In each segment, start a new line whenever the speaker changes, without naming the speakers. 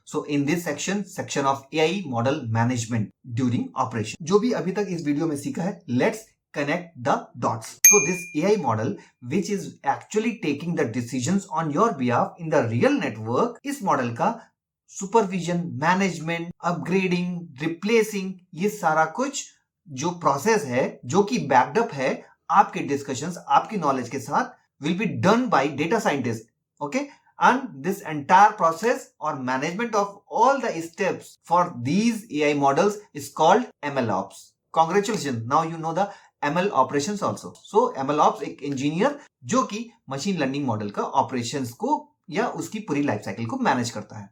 So in this section of AI model management during operation, जो भी अभी तक इस वीडियो में सीखा है, let's connect the dots. So this AI model which is actually taking the decisions on your behalf in the real network, इस model का सुपरविजन, मैनेजमेंट, अपग्रेडिंग, रिप्लेसिंग, ये सारा कुछ जो प्रोसेस है, जो कि बैकअप है आपके डिस्कशंस, आपकी नॉलेज के साथ, will be done by data scientists. Okay, and this entire process or management of all the steps for these AI models is called MLOps. Congratulations, now you know the ML operations also. So MLOps एक engineer जो कि machine learning model का operations को या उसकी पूरी life cycle को manage करता है.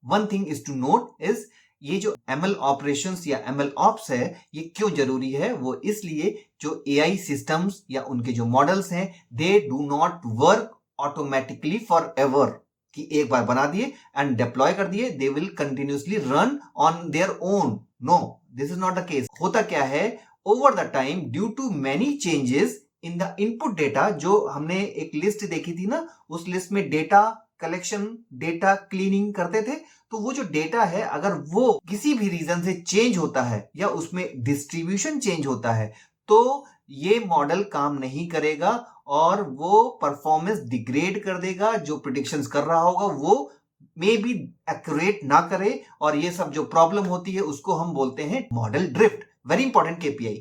One thing is to note is ये जो ML ऑपरेशंस या ML ऑप्स है, ये क्यों जरूरी है? वो इसलिए जो AI सिस्टम्स या उनके जो मॉडल्स हैं, they do not work automatically forever, कि एक बार बना दिए एंड डिप्लॉय कर दिए, they will continuously run on their own. No, this is not the case. होता क्या है, over the time due to many changes in the input data, जो हमने एक लिस्ट देखी थी ना, उस लिस्ट में डेटा कलेक्शन, डेटा क्लीनिंग करते थे, तो वो जो डेटा है अगर वो किसी भी रीजन से चेंज होता है या उसमें डिस्ट्रीब्यूशन चेंज होता है, तो ये मॉडल काम नहीं करेगा और वो परफॉर्मेंस डिग्रेड कर देगा. जो प्रिडिक्शंस कर रहा होगा वो मे बी एक्यूरेट ना करे, और ये सब जो प्रॉब्लम होती है उसको हम बोलते हैं model drift. Very important KPI.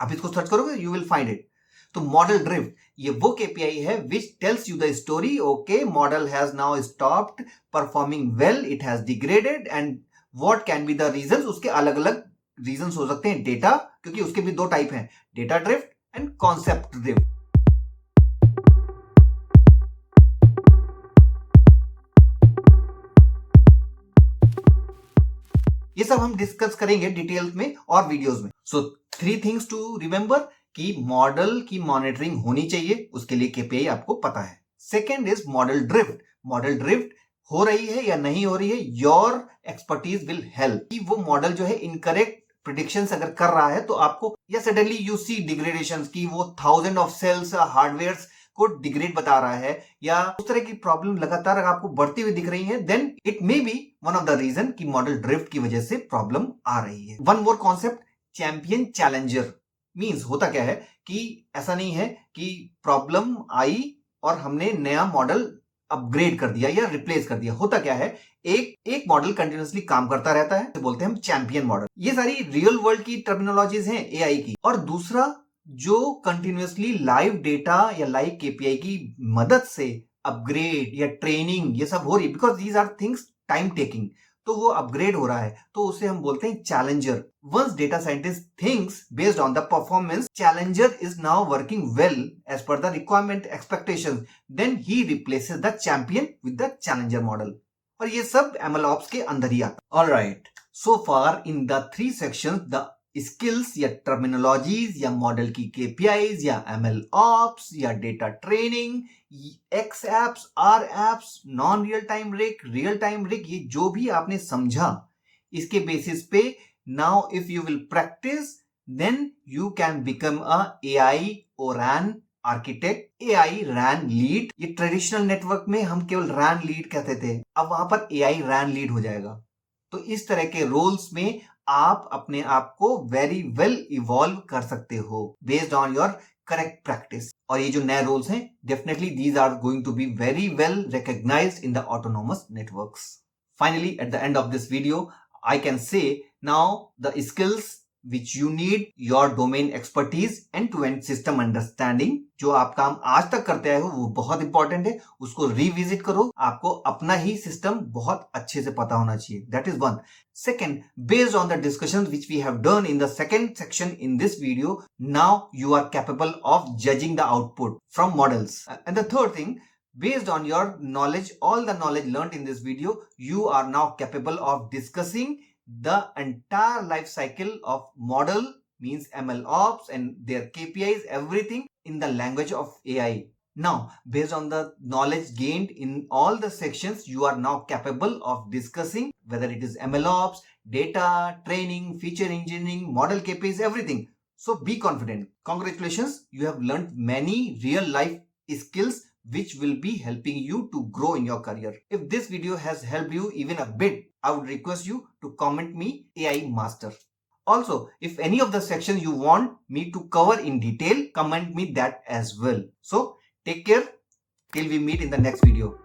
आप इसको सर्च करोगे, यू विल फाइंड इट. तो मॉडल ड्रिफ्ट ये वो KPI है which tells you the story. Okay, model has now stopped performing well, it has degraded, and what can be the reasons. उसके अलग अलग रीजंस हो सकते हैं. डेटा, क्योंकि उसके भी दो टाइप हैं, data drift and concept drift. ये सब हम डिस्कस करेंगे डिटेल्स में और वीडियोस में. सो 3 थिंग्स टू रिमेंबर कि मॉडल की मॉनिटरिंग होनी चाहिए, उसके लिए KPI आपको पता है. Second is model drift. Model drift हो रही है या नहीं हो रही है, योर एक्सपर्टीज विल हेल्प. कि वो मॉडल जो है इनकरेक्ट प्रिडिक्शंस अगर कर रहा है तो आपको, या सडनली यू सी डिग्रेडेशंस की वो 1000 ऑफ सेल्स हार्डवेयर को डिग्रेड बता रहा है, या उस तरह की प्रॉब्लम लगातार अगर आपको बढ़ती हुई दिख रही है, then it may be one of the reason कि मॉडल ड्रिफ्ट की वजह से प्रॉब्लम आ रही है. One more concept, champion challenger. Means होता क्या है कि ऐसा नहीं है कि प्रॉब्लम आई और हमने नया मॉडल अपग्रेड कर दिया या रिप्लेस कर दिया. होता क्या है, एक मॉडल कंटिन्यूअसली काम करता रहता है, तो बोलते हैं हम चैंपियन मॉडल. ये सारी रियल वर्ल्ड की टर्मिनोलॉजीज हैं AI की. और दूसरा, जो कंटिन्यूअसली लाइव डेटा या लाइव KPI की मदद से अपग्रेड या ट्रेनिंग ये सब हो रही है, because these are things time taking, तो वो अपग्रेड हो रहा है, तो उसे हम बोलते हैं challenger. Once data scientist thinks based on the performance, challenger is now working well as per the requirement expectations, then he replaces the champion with the challenger model. और ये सब MLOps के अंदर ही आता. Alright, so far in the 3 sections, the skills या terminologies या model की KPIs या MLOps या data training, X apps, R apps, non real time RIC, real time rig, ये जो भी आपने समझा, इसके बेसिस पे now if you will practice, then you can become a AI or RAN architect, AI RAN lead. ये traditional network में हम केवल RAN लीड कहते थे, अब वहां पर AI RAN लीड हो जाएगा. तो इस तरह के रोल्स में आप अपने आप को वेरी वेल इवॉल्व कर सकते हो based on your correct practice. और ये जो नए रोल्स हैं, definitely these are going to be very well recognised in the autonomous networks. Finally, at the end of this video, I can say now the skills which you need, your domain expertise, end-to-end system understanding, जो आप काम आज तक करते आए हो वो बहुत इंपॉर्टेंट है. उसको रिविजिट करो, आपको अपना ही सिस्टम बहुत अच्छे से पता होना चाहिए. That is one. Second, based on the discussions which we have done in the second section in this video, now you are capable of judging the output from models. And the third thing, based on your knowledge, all the knowledge learned in this video, you are now capable of discussing the entire life cycle of model, means MLOps and their KPIs, everything in the language of AI. Now, based on the knowledge gained in all the sections, you are now capable of discussing whether it is MLOps, data, training, feature engineering, model KPIs, everything. So be confident. Congratulations, you have learned many real life skills which will be helping you to grow in your career. If this video has helped you even a bit, I would request you to comment me AI Master. Also, if any of the sections you want me to cover in detail, comment me that as well. So, take care till we meet in the next video.